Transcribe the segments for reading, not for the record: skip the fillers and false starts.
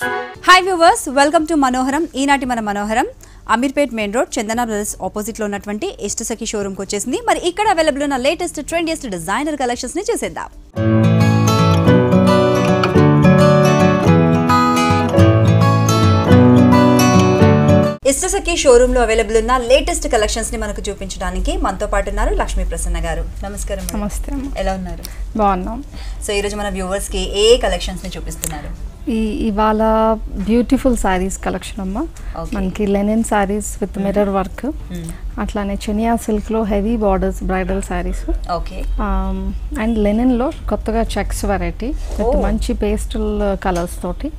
Hi viewers, welcome to మనోహరం. ఈనాటి మన మనోహరం అమీర్పేట్ మెయిన్ రోడ్ చందన బ్రదర్స్ ఆపోజిట్ లో ఉన్నటువంటి ఇష్టసఖి షోరూమ్ కి వచ్చేసింది. మరి ఇక్కడ అవైలబుల్ ఉన్న లేటెస్ట్ ట్రెండియస్ట్ డిజైనర్ కలెక్షన్స్ ని చూసేద్దాం. ఇష్టసఖి షోరూమ్ లో అవైలబుల్ ఉన్న లేటెస్ట్ కలెక్షన్స్ ని మనకు చూపించడానికి మనతో పాటు ఉన్నారు లక్ష్మీ ప్రసన్న గారు. నమస్కారం. నమస్తే. ఎలా ఉన్నారు? బాగున్నాం. సో ఈ రోజు మన వ్యూవర్స్ కి ఏ కలెక్షన్స్ ని చూపిస్తున్నారు? ఇవాళ బ్యూటిఫుల్ శారీస్ కలెక్షన్ అమ్మ. మనకి linen saris with mirror work, అట్లానే చెనియా సిల్క్ లో heavy borders bridal saris, and linen లో కొత్తగా చెక్స్ వెరైటీ విత్ మంచి పేస్టల్ కలర్స్ తోటి,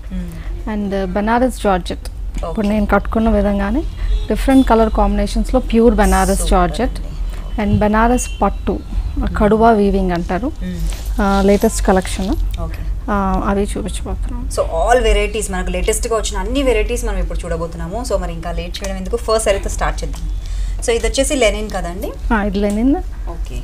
అండ్ బనారస్ జార్జెట్. ఇప్పుడు నేను కట్టుకున్న విధంగానే డిఫరెంట్ కలర్ కాంబినేషన్స్లో pure Banaras georgette and Banaras పట్టు కడువా వీవింగ్ అంటారు. లేటెస్ట్ కలెక్షన్ అవి చూపించబోతున్నాం. సో ఆల్ వెరైటీస్ మనకు లేటెస్ట్గా వచ్చిన అన్ని వెరైటీస్ మనం ఇప్పుడు చూడబోతున్నాము. సో మరి ఇంకా లేట్ చేయడం ఎందుకు, ఫస్ట్ అయితే స్టార్ట్ చేద్దాం. సో ఇది వచ్చేసి లెనిన్ కదండి? ఇది linen. Okay.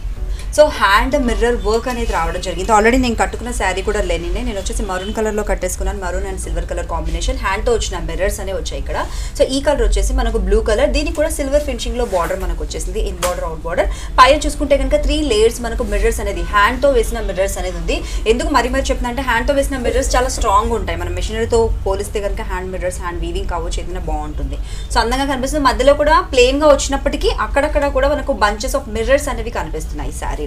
So hand mirror work అనేది రావడం జరిగింది. ఆల్రెడీ నేను కట్టుకున్న శారీ కూడా లెనినే. నేను వచ్చేసి మరూన్ కలర్లో కట్టేసుకున్నాను. Maroon and silver colour combination. హ్యాండ్తో వచ్చిన మిర్రర్స్ అనేవి వచ్చాయి ఇక్కడ. సో ఈ కలర్ వచ్చేసి మనకు బ్లూ కలర్, దీనికి కూడా సిల్వర్ ఫినిషింగ్లో బార్డర్ మనకు వచ్చేసింది. In border, out border. పైన చూసుకుంటే కనుక 3 లేయర్స్ మనకు మిర్రర్స్ అనేది హ్యాండ్తో వేసిన మిర్రర్స్ అనేది ఉంది. ఎందుకు మరి చెప్తున్నా అంటే హ్యాండ్తో వేసిన మిర్రర్స్ చాలా స్ట్రాంగ్ ఉంటాయి. మనం మెషినరీతో పోలిస్తే కనుక హ్యాండ్ మిర్రర్స్, హ్యాండ్ వీవింగ్ కావచ్చు, ఏదైనా బాగుంటుంది. సో అందంగా కనిపిస్తుంది. మధ్యలో కూడా ప్లెయిన్గా వచ్చినప్పటికీ అక్కడక్కడ కూడా మనకు బంచెస్ ఆఫ్ మిర్రర్స్ అనేవి కనిపిస్తున్నాయి ఈ శారీలో.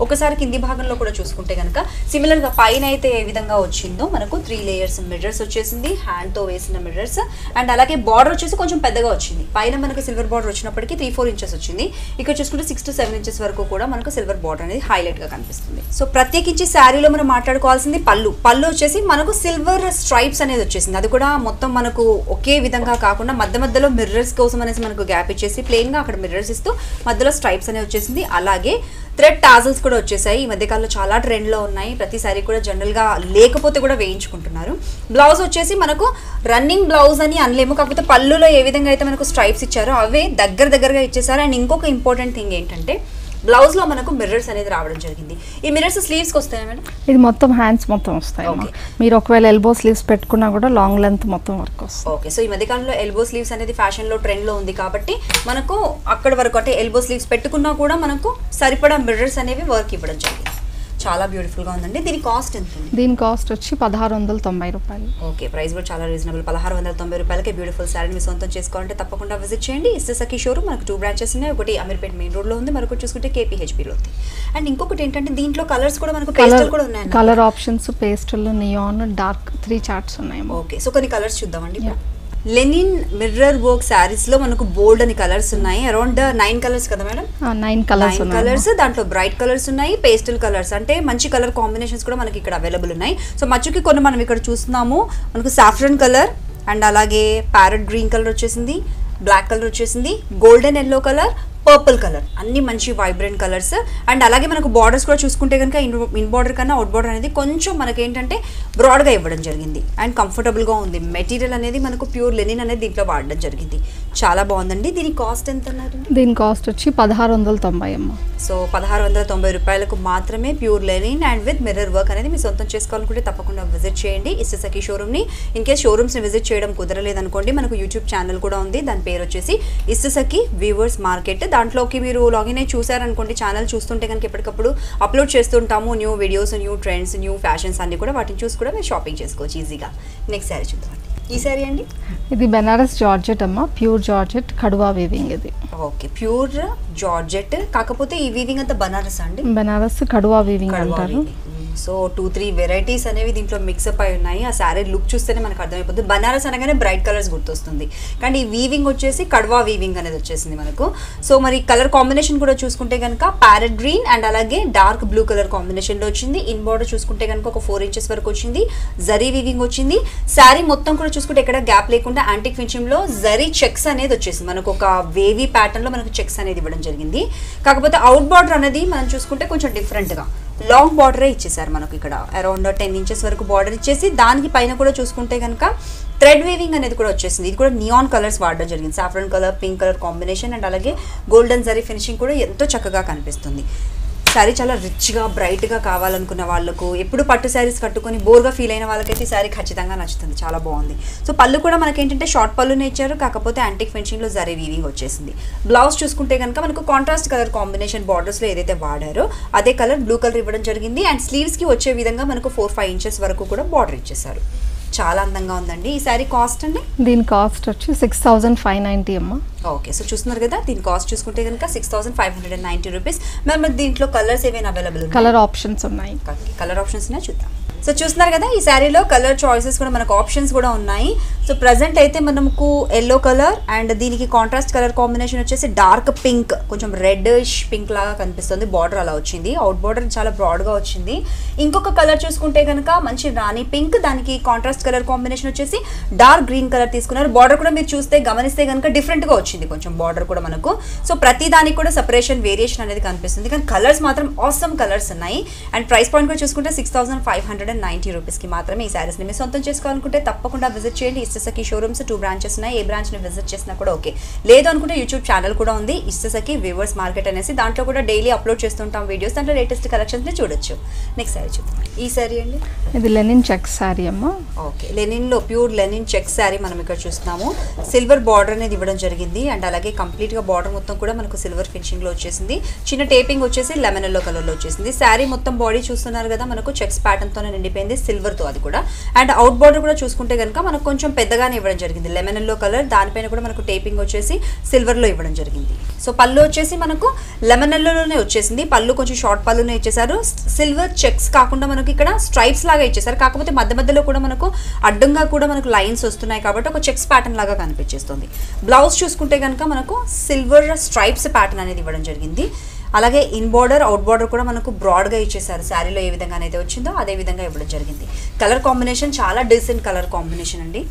ఒకసారి కింది భాగంలో కూడా చూసుకుంటే కనుక సిమిలర్గా పైన అయితే ఏ విధంగా వచ్చిందో మనకు 3 లేయర్స్ మిర్రర్స్ వచ్చేసింది, హ్యాండ్తో వేసిన మిర్రర్స్. అండ్ అలాగే బార్డర్ వచ్చేసి కొంచెం పెద్దగా వచ్చింది. పైన మనకు సిల్వర్ బార్డర్ వచ్చినప్పటికీ 3-4 ఇంచెస్ వచ్చింది. ఇక్కడ చూసుకుంటే 6 to 7 ఇంచెస్ వరకు కూడా మనకు సిల్వర్ బార్డర్ అనేది హైలైట్గా కనిపిస్తుంది. సో ప్రత్యేకించి శారీలో మనం మాట్లాడుకోవాల్సింది పళ్ళు. పళ్ళు వచ్చేసి మనకు సిల్వర్ స్ట్రైప్స్ అనేది వచ్చేసింది. అది కూడా మొత్తం మనకు ఒకే విధంగా కాకుండా మధ్యలో మిర్రర్స్ కోసం అనేసి మనకు గ్యాప్ ఇచ్చేసి ప్లెయిన్గా అక్కడ మిర్రర్స్ ఇస్తూ మధ్యలో స్ట్రైప్స్ అనేది వచ్చేసింది. అలాగే థ్రెడ్ టాజల్స్ కూడా వచ్చేసాయి. ఈ మధ్యకాలంలో చాలా ట్రెండ్లో ఉన్నాయి. ప్రతి సారీ కూడా జనరల్గా లేకపోతే కూడా వేయించుకుంటున్నారు. బ్లౌజ్ వచ్చేసి మనకు రన్నింగ్ బ్లౌజ్ అని అనలేము, కాకపోతే పళ్ళులో ఏ విధంగా అయితే మనకు స్ట్రైప్స్ ఇచ్చారో అవే దగ్గరగా ఇచ్చేసారు. అండ్ ఇంకొక ఇంపార్టెంట్ థింగ్ ఏంటంటే బ్లౌజ్లో మనకు మిర్రర్స్ అనేది రావడం జరిగింది. ఈ మిర్రర్స్ స్లీవ్స్కి వస్తాయా మేడం? ఇది మొత్తం హ్యాండ్స్ మొత్తం వస్తాయి. మీరు ఒకవేళ ఎల్బో స్లీవ్స్ పెట్టుకున్నా కూడా లాంగ్ లెంత్ మొత్తం వర్క్ వస్తుంది. ఓకే. సో ఈ మధ్యకాలంలో ఎల్బో స్లీవ్స్ అనేది ఫ్యాషన్లో ట్రెండ్లో ఉంది కాబట్టి మనకు అక్కడ వరకు అంటే ఎల్బో స్లీవ్స్ పెట్టుకున్నా కూడా మనకు సరిపడా మిర్రర్స్ అనేవి వర్క్ ఇవ్వడం జరిగింది. చాలా బ్యూటిఫుల్గా ఉందండి. దీని కాస్ట్ ఎంత ఉంది? దీని కాస్ట్ వచ్చి 1690 రూపాయలు. ఓకే. ప్రైస్ కూడా చాలా రీజనబుల్. 1690 రూపాయలకి బ్యూటిఫుల్ శారీని మీ సొంతం చేసుకోవాలంటే తప్పకుండా విజిట్ చేయండి. ఇష్టసఖి షోరూమ్ మనకు 2 బ్రాంచెస్ ఉన్నాయి. ఒకటి అమీర్పేట్ మెయిన్ రోడ్లో ఉంది, మరొకటి చూసుకుంటే KPHPలో ఉంది. అండ్ ఇంకొకటి ఏంటంటే దీంట్లో కలర్స్ కూడా మనకు పేస్టల్ కూడా ఉన్నాయి. Colour options pastel, neon, dark 3 charts ఉన్నాయి. ఓకే. సో కొన్ని కలర్స్ చూద్దామండి. లెనిన్ మిర్రర్ వర్క్ శారీస్ లో మనకు బోల్డ్ అని కలర్స్ ఉన్నాయి. అరౌండ్ 9 కలర్స్ కదా మేడం? 9 కలర్స్. దాంట్లో బ్రైట్ కలర్స్ ఉన్నాయి, పేస్టల్ కలర్స్ అంటే మంచి కలర్ కాంబినేషన్స్ కూడా మనకి ఇక్కడ అవైలబుల్ ఉన్నాయి. సో మచ్చుకి కొన్ని మనం ఇక్కడ చూస్తున్నాము. మనకు సాఫ్రన్ కలర్ అండ్ అలాగే ప్యారెట్ గ్రీన్ కలర్ వచ్చేసింది, బ్లాక్ కలర్ వచ్చేసింది, golden yellow colour, purple colour, అన్ని మంచి వైబ్రెంట్ కలర్స్. అండ్ అలాగే మనకు బార్డర్స్ కూడా చూసుకుంటే కనుక ఇన్ బార్డర్ కన్నా అవుట్ బార్డర్ అనేది కొంచెం మనకి ఏంటంటే బ్రాడ్గా ఇవ్వడం జరిగింది. అండ్ కంఫర్టబుల్గా ఉంది. మెటీరియల్ అనేది మనకు ప్యూర్ లెనిన్ అనేది దీంట్లో వాడడం జరిగింది. చాలా బాగుందండి. దీని కాస్ట్ ఎంత అన్నారు? దీని కాస్ట్ వచ్చి 1690 అమ్మ. సో 1690 రూపాయలకు మాత్రమే pure linen and with mirror work అనేది మీ సొంతం చేసుకోవాలనుకుంటే తప్పకుండా విజిట్ చేయండి ఇష్టసఖి షోరూమ్ని. ఇన్ కేస్ షోరూమ్స్ని విజిట్ చేయడం కుదరలేదనుకోండి, మనకు యూట్యూబ్ ఛానల్ కూడా ఉంది. దాని పేరు వచ్చేసి ఇష్టసఖి వీవర్స్ మార్కెట్. దాంట్లోకి మీరు లాగిన్ అయ్యి చూసారనుకోండి, ఛానల్ చూస్తుంటే కనుక ఎప్పటికప్పుడు అప్లోడ్ చేస్తుంటాము new videos, new trends, new fashions అన్ని కూడా. వాటిని చూసి కూడా మీరు షాపింగ్ చేసుకోవచ్చు ఈజీగా. నెక్స్ట్ శారీ చూద్దామండి. ఈ శారీ అండి, ఇది బెనారస్ జార్జెట్ అమ్మ. ప్యూర్ జార్జెట్ కడువా వీవింగ్ ఇది. ఓకే. ప్యూర్ జార్జెట్ కాకపోతే ఈ వీవింగ్ అంతా బనారస్ అండి? బెనారస్ కడువా వీవింగ్ అంటారు. సో 2-3 వెరైటీస్ అనేవి దీంట్లో మిక్సప్ అయి ఉన్నాయి. ఆ శారీ లుక్ చూస్తేనే మనకు అర్థమైపోతుంది. బనారస్ అనగానే బ్రైట్ కలర్స్ గుర్తొస్తుంది, కానీ ఈ వీవింగ్ వచ్చేసి కడ్వా వీవింగ్ అనేది వచ్చేసింది మనకు. సో మరి కలర్ కాంబినేషన్ కూడా చూసుకుంటే కనుక ప్యారెట్ గ్రీన్ అండ్ అలాగే డార్క్ బ్లూ కలర్ కాంబినేషన్లో వచ్చింది. ఇన్ బార్డర్ చూసుకుంటే కనుక ఒక 4 ఇంచెస్ వరకు వచ్చింది. జరీ వీవింగ్ వచ్చింది. శారీ మొత్తం కూడా చూసుకుంటే ఎక్కడ గ్యాప్ లేకుండా యాంటిక్ ఫినిషింగ్లో జరీ చెక్స్ అనేది వచ్చేసింది. మనకు ఒక వేవీ ప్యాటర్న్లో మనకు చెక్స్ అనేది ఇవ్వడం జరిగింది. కాకపోతే అవుట్ బార్డర్ అనేది మనం చూసుకుంటే కొంచెం డిఫరెంట్గా లాంగ్ బార్డరే ఇచ్చేసారు మనకు. ఇక్కడ అరౌండ్ 10 ఇంచెస్ వరకు బార్డర్ ఇచ్చేసి దానికి పైన కూడా చూసుకుంటే కనుక థ్రెడ్ వీవింగ్ అనేది కూడా వచ్చేసింది. ఇది కూడా నియాన్ కలర్స్ వాడడం జరిగింది. Saffron colour, pink colour combination and అలాగే గోల్డెన్ జరీ ఫినిషింగ్ కూడా ఎంతో చక్కగా కనిపిస్తుంది. శారీ చాలా రిచ్గా బ్రైట్గా కావాలనుకున్న వాళ్ళకు, ఎప్పుడు పట్టు శారీస్ కట్టుకొని బోర్గా ఫీల్ అయిన వాళ్ళకైతే ఈ శారీ ఖచ్చితంగా నచ్చుతుంది, చాలా బాగుంది. సో పళ్ళు కూడా మనకి ఏంటంటే షార్ట్ పళ్ళునే ఇచ్చారు, కాకపోతే యాంటిక్ ఫినిషింగ్లో జరీ వీవింగ్ వచ్చేసింది. బ్లౌజ్ చూసుకుంటే కనుక మనకు కాంట్రాస్ట్ కలర్ కాంబినేషన్ బార్డర్స్లో ఏదైతే వాడారో అదే కలర్ బ్లూ కలర్ ఇవ్వడం జరిగింది. అండ్ స్లీవ్స్కి వచ్చే విధంగా మనకు 4-5 ఇంచెస్ వరకు కూడా బార్డర్ ఇచ్చేసారు. చాలా అందంగా ఉందండి. ఈ శారీ కాస్ట్ అండి? దీని కాస్ట్ వచ్చి 6590 అమ్మ. ఓకే, సో చూస్తున్నారు కదా, దీని కాస్ట్ చూసుకుంటే కనుక 6590 రూపీస్. మరి దీంట్లో కలర్స్ ఏమైనా అవైలబుల్? కలర్ ఆప్షన్స్ ఉన్నాయి. కలర్ ఆప్షన్స్ ఉన్నాయి, చూద్దాం. సో చూస్తున్నారు కదా, ఈ శారీలో కలర్ చాయిసెస్ కూడా మనకు ఆప్షన్స్ కూడా ఉన్నాయి. సో ప్రజెంట్ అయితే మనకు ఎల్లో కలర్ అండ్ దీనికి కాంట్రాస్ట్ కలర్ కాంబినేషన్ వచ్చేసి డార్క్ పింక్, కొంచెం రెడ్డిష్ పింక్ లాగా కనిపిస్తుంది. బార్డర్ అలా వచ్చింది, అవుట్ బార్డర్ చాలా బ్రాడ్గా వచ్చింది. ఇంకొక కలర్ చూసుకుంటే కనుక మంచి రాణి పింక్, దానికి కాంట్రాస్ట్ కలర్ కాంబినేషన్ వచ్చేసి డార్క్ గ్రీన్ కలర్ తీసుకున్నారు. బార్డర్ కూడా మీరు చూస్తే గమనిస్తే కనుక డిఫరెంట్గా వచ్చింది కొంచెం బార్డర్ కూడా మనకు. సో ప్రతి దానికి కూడా సెపరేషన్ వేరియేషన్ అనేది కనిపిస్తుంది, కానీ కలర్స్ మాత్రం ఆసమ్ కలర్స్ ఉన్నాయి. అండ్ ప్రైస్ పాయింట్ కూడా చూసుకుంటే 6590 రూపీస్కి మాత్రమే ఈ శారీస్ని మీరు సొంతం చేసుకోవాలనుకుంటే తప్పకుండా విజిట్ చేయండి. ఇష్టసఖి షోరూమ్స్ 2 బ్రాంచెస్ ఉన్నాయి, ఏ బ్రాంచ్ని విజిట్ చేసినా కూడా ఓకే. లేదు అనుకుంటే యూట్యూబ్ ఛానల్ కూడా ఉంది, ఇష్టసఖి వ్యూవర్స్ మార్కెట్ అనేసి. దాంట్లో కూడా డైలీ అప్లోడ్ చేస్తుంటాం వీడియోస్, దాంట్లో లేటెస్ట్ కలెక్షన్స్ని చూడొచ్చు. నెక్స్ట్ శారీ చూద్దాం. ఈ శారీ అండి, ఇది లెనిన్ చెక్ శారీ అమ్మ. ఓకే, లెనిన్లో ప్యూర్ లెనిన్ చెక్ శారీ మనం ఇక్కడ చూస్తున్నాము. సిల్వర్ బార్డర్ అనేది ఇవ్వడం జరిగింది అండ్ అలాగే కంప్లీట్గా బార్డర్ మొత్తం కూడా మనకు సిల్వర్ ఫినిషింగ్లో వచ్చేసింది. చిన్న టేపింగ్ వచ్చేసి లెమన్ ఎల్లో కలర్లో వచ్చేసింది. శారీ మొత్తం బాడీ చూస్తున్నారు కదా, మనకు చెక్స్ ప్యాటర్న్తోనే నిండిపోయింది సిల్వర్తో, అది కూడా. అండ్ అవుట్ బార్డర్ కూడా చూసుకుంటే కనుక మనకు కొంచెం పెద్దగానే ఇవ్వడం జరిగింది, లెమన్ ఎల్లో కలర్, దానిపైన కూడా మనకు టేపింగ్ వచ్చేసి సిల్వర్లో ఇవ్వడం జరిగింది. సో పళ్ళు వచ్చేసి మనకు లెమన్ ఎల్లోనే వచ్చేసింది, పళ్ళు కొంచెం షార్ట్ పళ్ళునే ఇచ్చేసారు. సిల్వర్ చెక్స్ కాకుండా మనకి ఇక్కడ స్ట్రైప్స్ లాగా ఇచ్చేసారు, కాకపోతే మధ్య మధ్యలో కూడా మనకు అడ్డంగా కూడా మనకు లైన్స్ వస్తున్నాయి కాబట్టి ఒక చెక్స్ ప్యాటర్న్ లాగా కనిపించేస్తుంది. బ్లౌజ్ చూసుకుంటే కనుక మనకు సిల్వర్ స్ట్రైప్స్ ప్యాటర్న్ అనేది ఇవ్వడం జరిగింది. అలాగే ఇన్ బార్డర్ అవుట్ బార్డర్ కూడా మనకు బ్రాడ్గా ఇచ్చేసారు. శారీలో ఏ విధంగా అయితే వచ్చిందో అదే విధంగా ఇవ్వడం జరిగింది. కలర్ కాంబినేషన్ చాలా డీసెంట్ కలర్ కాంబినేషన్ అండి.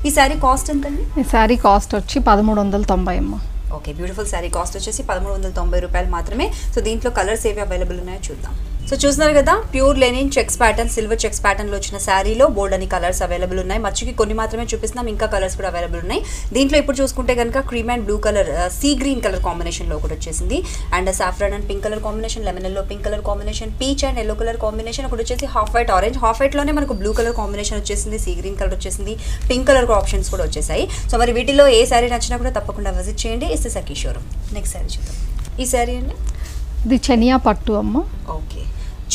ఈ శారీ కాస్ట్ ఎంతండి? ఈ శారీ కాస్ట్ వచ్చి 1390 అమ్మ. ఓకే, బ్యూటిఫుల్ శారీ కాస్ట్ వచ్చేసి 1390 రూపాయలు మాత్రమే. సో దీంట్లో కలర్స్ ఏవి అవైలబుల్ ఉన్నాయో చూద్దాం. సో చూస్తున్నారు కదా, pure linen checks pattern, silver checks ప్యాటర్న్లో వచ్చిన శారీలో బోల్డ్ అని కలర్స్ అవైలబుల్ ఉన్నాయి. మచ్చుకి కొన్ని మాత్రమే చూపిస్తున్నాం, ఇంకా కలర్స్ కూడా అవైలబుల్ ఉన్నాయి. దీంట్లో ఇప్పుడు చూసుకుంటే కనుక cream and blue colour, sea green colour కాంబినేషన్లో ఒకటి వచ్చేసింది. And saffron and pink colour combination, lemon yellow pink colour combination, peach and yellow colour combination, ఒకటి వచ్చేసి హాఫ్ వైట్ ఆరెంజ్, హాఫ్ వైట్లోనే మనకు బ్లూ కలర్ కాంబినేషన్ వచ్చేసింది, సీ గ్రీన్ కలర్ వచ్చేసింది, pink colour options కూడా వచ్చేసాయి. సో మరి వీటిలో ఏ శారీ నచ్చినా కూడా తప్పకుండా విజిట్ చేయండి, ఇష్టసఖి షోరూమ్. నెక్స్ట్ శారీ చూద్దాం. ఈ శారీ అండి, ఇది చెనియా పట్టు అమ్మ. ఓకే,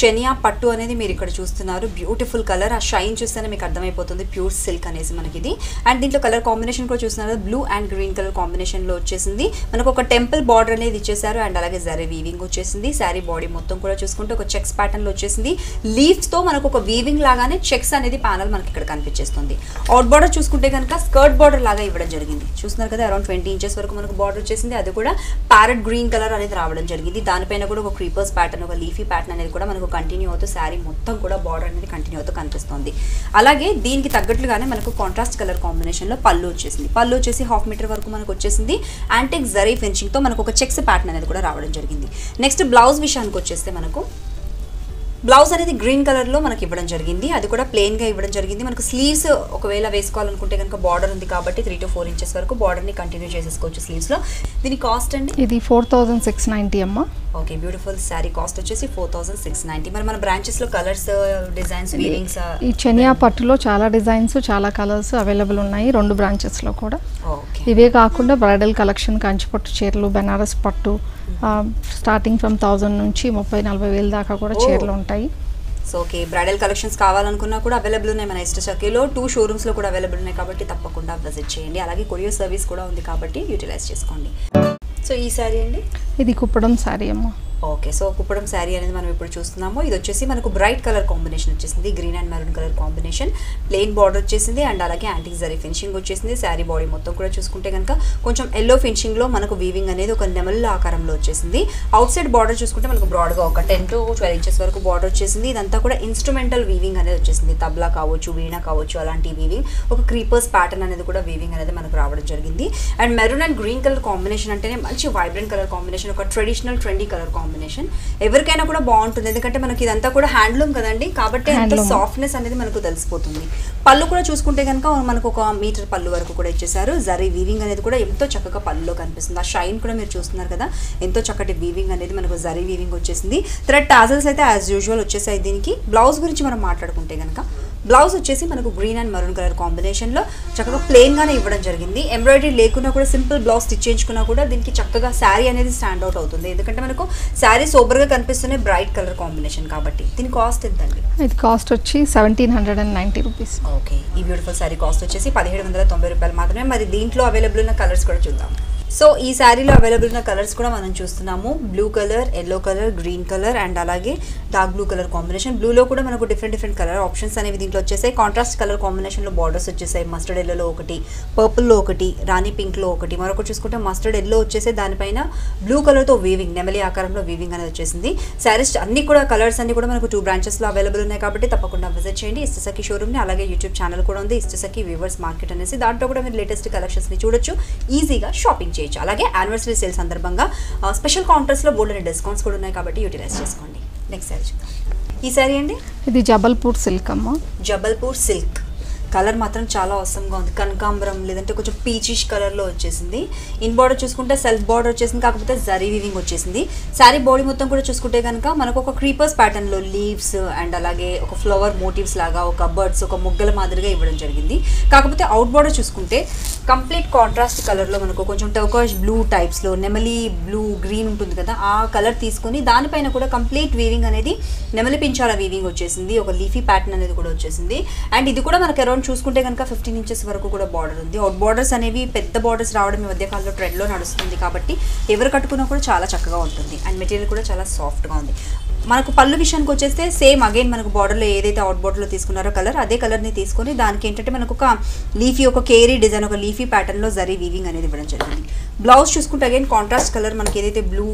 చెనియా పట్టు అనేది మీరు ఇక్కడ చూస్తున్నారు. బ్యూటిఫుల్ కలర్, ఆ షైన్ చూస్తేనే మీకు అర్థమైపోతుంది ప్యూర్ సిల్క్ అనేసి మనకి ఇది. అండ్ దీంట్లో కలర్ కాంబినేషన్ కూడా చూస్తున్నారు, బ్లూ అండ్ గ్రీన్ కలర్ కాంబినేషన్లో వచ్చేసింది. మనకు ఒక టెంపుల్ బార్డర్ అనేది ఇచ్చేసారు అండ్ అలాగే జరీ వీవింగ్ వచ్చేసింది. శారీ బాడీ మొత్తం కూడా చూసుకుంటే ఒక చెక్స్ ప్యాటర్న్లో వచ్చేసింది. లీవ్స్తో మనకు ఒక వీవింగ్ లాగానే చెక్స్ అనేది ప్యానల్ మనకి ఇక్కడ కనిపించేస్తుంది. అవుట్ బార్డర్ చూసుకుంటే కనుక స్కర్ట్ బార్డర్ లాగా ఇవ్వడం జరిగింది. చూస్తున్నారు కదా, అరౌండ్ 20 ఇంచెస్ వరకు మనకు బార్డర్ వచ్చేసింది. అది కూడా ప్యారెట్ గ్రీన్ కలర్ అనేది రావడం జరిగింది. దానిపైన కూడా ఒక క్రీపర్స్ ప్యాటర్న్, ఒక లీఫీ ప్యాటర్న్ అనేది కూడా మనకు కంటిన్యూ అవుతూ శారీ మొత్తం కూడా బార్డర్ అనేది కంటిన్యూ అవుతూ కనిపిస్తుంది. అలాగే దీనికి తగ్గట్లుగానే మనకు కాంట్రాస్ట్ కలర్ కాంబినేషన్లో పళ్ళు వచ్చేసింది. పళ్ళు వచ్చేసి 1/2 మీటర్ వరకు మనకు వచ్చేసింది. యాంటిక్ జరీ ఫినిషింగ్తో మనకు ఒక చెక్స్ ప్యాటర్న్ అనేది కూడా రావడం జరిగింది. నెక్స్ట్ బ్లౌజ్ విషయానికి వచ్చేస్తే మనకు బ్లౌజ్ అనేది గ్రీన్ కలర్లో మనకి ఇవ్వడం జరిగింది. అది కూడా ప్లెయిన్గా ఇవ్వడం జరిగింది. మనకు స్లీవ్స్ ఒకవేళ వేసుకోవాలనుకుంటే కనుక బార్డర్ ఉంది కాబట్టి 3 to 4 ఇంచెస్ వరకు బార్డర్ని కంటిన్యూ చేసేసుకోవచ్చు స్లీవ్స్లో. దీని కాస్ట్ అండి, ఇది 4690 అమ్మ. ఓకే, బ్యూటిఫుల్ శారీ కాస్ట్ వచ్చేసి 4690. మరి మన బ్రాంచెస్లో కలర్స్, డిజైన్స్, వీవింగ్స్, ఈ చెనియా పట్టులో చాలా డిజైన్స్, చాలా కలర్స్ అవైలబుల్ ఉన్నాయి 2 బ్రాంచెస్లో కూడా. ఓకే, ఇవే కాకుండా బ్రైడల్ కలెక్షన్, కంచిపట్టు చీరలు, బెనారస్ పట్టు స్టార్టింగ్ ఫ్రమ్ 1000 నుంచి 30-40 వేల దాకా కూడా చీరలు ఉంటాయి. సో ఓకే, బ్రైడల్ కలెక్షన్స్ కావాలనుకున్నా కూడా అవైలబుల్ ఉన్నాయి మన ఇష్టసఖిలో. 2 షోరూమ్స్లో కూడా అవైలబుల్ ఉన్నాయి కాబట్టి తప్పకుండా విజిట్ చేయండి. అలాగే కొరియర్ సర్వీస్ కూడా ఉంది కాబట్టి యూటిలైజ్ చేసుకోండి. సో ఈ శారీ అండి, ఇది కుప్పడం శారీ అమ్మ. ఓకే, సో కుప్పడం శారీ అనేది మనం ఇప్పుడు చూస్తున్నాము. ఇది వచ్చేసి మనకు బ్రైట్ కలర్ కాంబినేషన్ వచ్చేసింది, green and maroon colour combination, plain border వచ్చేసింది అండ్ అలాగే యాంటిక్ జరీ ఫినిషింగ్ వచ్చేసింది. శారీ బాడీ మొత్తం కూడా చూసుకుంటే కనుక కొంచెం ఎల్లో ఫినిషింగ్లో మనకు వీవింగ్ అనేది ఒక నెమల్ ఆకారంలో వచ్చేసింది. అవుట్ సైడ్ బార్డర్ చూసుకుంటే మనకు బ్రాడ్గా ఒక 10 to 12 ఇంచెస్ వరకు బార్డర్ వచ్చేసింది. ఇదంతా కూడా ఇన్స్ట్రుమెంటల్ వీవింగ్ అనేది వచ్చేసింది. తబ్లా కావచ్చు, వీణ కావచ్చు, అలాంటి వీవింగ్, ఒక క్రీపర్స్ ప్యాటర్న్ అనేది కూడా వీవింగ్ అనేది మనకు రావడం జరిగింది. And maroon and green colour combination అంటేనే మంచి వైబ్రెంట్ కలర్ కాంబినేషన్, ఒక traditional trendy colour combination. Combination. ఎవరికైనా కూడా బాగుంటుంది, ఎందుకంటే మనకి ఇదంతా కూడా హ్యాండ్లూమ్ కదండి, కాబట్టి ఎంత సాఫ్ట్నెస్ అనేది మనకు తెలిసిపోతుంది. పళ్ళు కూడా చూసుకుంటే కనుక మనకు 1 మీటర్ పళ్ళు వరకు కూడా ఇచ్చేసారు. జరీ వీవింగ్ అనేది కూడా ఎంతో చక్కగా పళ్ళులో కనిపిస్తుంది. ఆ షైన్ కూడా మీరు చూస్తున్నారు కదా, ఎంతో చక్కటి వీవింగ్ అనేది మనకు జరీ వీవింగ్ వచ్చేసింది. థ్రెడ్ టాజల్స్ అయితే యాజ్ యూజువల్ వచ్చేసాయి. దీనికి బ్లౌజ్ గురించి మనం మాట్లాడుకుంటే కనుక బ్లౌజ్ వచ్చేసి మనకు గ్రీన్ అండ్ మరూన్ కలర్ కాంబినేషన్లో చక్కగా ప్లెయిన్గానే ఇవ్వడం జరిగింది. ఎంబ్రాయిడరీ లేకున్నా కూడా సింపుల్ బ్లౌజ్ స్టిచ్ చేయించుకున్నా కూడా దీనికి చక్కగా శారీ అనేది స్టాండ్ అవుట్ అవుతుంది, ఎందుకంటే మనకు శారీ సోబర్గా కనిపిస్తున్న బ్రైట్ కలర్ కాంబినేషన్ కాబట్టి. దీని కాస్ట్ ఎంత అండి? ఇది కాస్ట్ వచ్చి 1790 రూపీస్. ఓకే, ఈ బ్యూటిఫుల్ శారీ కాస్ట్ వచ్చేసి 1790 రూపాయలు మాత్రమే. మరి దీంట్లో అవైలబుల్ ఉన్న కలర్స్ కూడా చూద్దాం. సో ఈ శారీలో అవైలబుల్ ఉన్న కలర్స్ కూడా మనం చూస్తున్నాము. Blue colour, yellow colour, green colour and అలాగే డార్క్ బ్లూ కలర్ కాంబినేషన్. బ్లూలో కూడా మనకు డిఫరెంట్ కలర్ ఆప్షన్స్ అనేవి దీంట్లో వచ్చేసాయి. కాంట్రాస్ట్ కలర్ కాంబినేషన్లో బార్డర్స్ వచ్చేసాయి. మస్టర్డ్ ఎల్లోలో ఒకటి, పర్పుల్లో ఒకటి, రాణి పింక్లో ఒకటి, మరొకటి చూసుకుంటే మస్టర్డ్ ఎల్లో వచ్చేసి దానిపైన బ్లూ కలర్తో వీవింగ్, నెమలి ఆకారంలో వీవింగ్ అనేది వచ్చేసింది. శారీస్ అన్ని కూడా కలర్స్ అన్ని కూడా మనకు 2 బ్రాంచెస్లో అవైలబుల్ ఉన్నాయి కాబట్టి తప్పకుండా విజిట్ చేయండి ఇష్టసఖి షోరూమ్ని. అలాగే యూట్యూబ్ ఛానల్ కూడా ఉంది, ఇష్టసఖి వీవర్స్ మార్కెట్ అనేసి. దాంట్లో కూడా మీరు లేటెస్ట్ కలెక్షన్స్ని చూడొచ్చు, ఈజీగా షాపింగ్ చేయొచ్చు. అలాగే యానివర్సరీ సేల్ సందర్భంగా స్పెషల్ కౌంటర్స్లో బోల్డ్ డిస్కౌంట్స్ కూడా ఉన్నాయి కాబట్టి యూటిలైజ్ చేసుకోండి. నెక్స్ట్ శారీ చూద్దాం. ఈ శారీ అండి ఇది జబల్పూర్ సిల్క్ అమ్మ. జబల్పూర్ సిల్క్ కలర్ మాత్రం చాలా అవసరంగా ఉంది. కనకాంబరం లేదంటే కొంచెం పీచిష్ కలర్లో వచ్చేసింది. ఇన్ బార్డర్ చూసుకుంటే సెల్ఫ్ బార్డర్ వచ్చేసింది, కాకపోతే జరీ వీవింగ్ వచ్చేసింది. శారీ బాడీ మొత్తం కూడా చూసుకుంటే కనుక మనకు ఒక క్రీపర్స్ ప్యాటర్న్లో లీవ్స్ అండ్ అలాగే ఒక ఫ్లవర్ మోటివ్స్ లాగా, ఒక బర్డ్స్, ఒక మొగ్గల మాదిరిగా ఇవ్వడం జరిగింది. కాకపోతే అవుట్ బార్డర్ చూసుకుంటే కంప్లీట్ కాంట్రాస్ట్ కలర్లో మనకు కొంచెం టర్కోయిష్ బ్లూ టైప్స్లో, నెమలి బ్లూ గ్రీన్ ఉంటుంది కదా, ఆ కలర్ తీసుకొని దానిపైన కూడా కంప్లీట్ వీవింగ్ అనేది నెమలి పించాల వీవింగ్ వచ్చేసింది. ఒక లీఫీ ప్యాటర్న్ అనేది కూడా వచ్చేసింది. అండ్ ఇది కూడా మనకు అరౌండ్ చూసుకుంటే కనుక 15 ఇంచెస్ వరకు కూడా బార్డర్ ఉంది. అవుట్ బార్డర్స్ అనేవి పెద్ద బార్డర్స్ రావడం ఈ మధ్యకాలంలో ట్రెండ్లో నడుస్తుంది కాబట్టి ఎవరు కట్టుకున్నా కూడా చాలా చక్కగా ఉంటుంది. అండ్ మెటీరియల్ కూడా చాలా సాఫ్ట్గా ఉంది. మనకు పళ్ళు విషయానికి వచ్చేస్తే సేమ్ అగైన్ మనకు బార్డర్లో ఏదైతే అవుట్ బార్డర్లో తీసుకున్నారో కలర్, అదే కలర్ని తీసుకొని దానికి ఏంటంటే మనకు ఒక లీఫీ, ఒక కేరీ డిజైన్, ఒక లీఫీ ప్యాటర్న్లో జరీ వీవింగ్ అనేది ఇవ్వడం జరిగింది. బ్లౌజ్ చూసుకుంటే అగైన్ కాంట్రాస్ట్ కలర్ మనకి ఏదైతే బ్లూ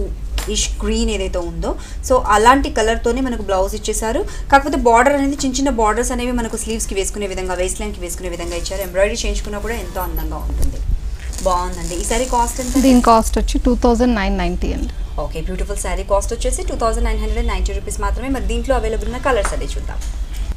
ఇష్ గ్రీన్ ఏదైతే ఉందో సో అలాంటి కలర్తోనే మనకు బ్లౌజ్ ఇచ్చేసారు. కాకపోతే బార్డర్ అనేది చిన్న బార్డర్స్ అనేవి మనకు స్లీవ్స్కి వేసుకునే విధంగా, వేస్ట్ లైన్కి వేసుకునే విధంగా ఇచ్చారు. ఎంబ్రాయిడరీ చేయించుకున్నా కూడా ఎంతో అందంగా ఉంటుంది. బాగుందండి. ఈ సారీ కాస్ట్ ఎంత? దీని కాస్ట్ వచ్చి 2990 అండి. ఓకే, బ్యూటిఫుల్ శారీ కాస్ట్ వచ్చేసి 2990 రూపీస్ మాత్రమే. మరి దీంట్లో అవైలబుల్ ఉన్న కలర్స్ అదే చూద్దాం.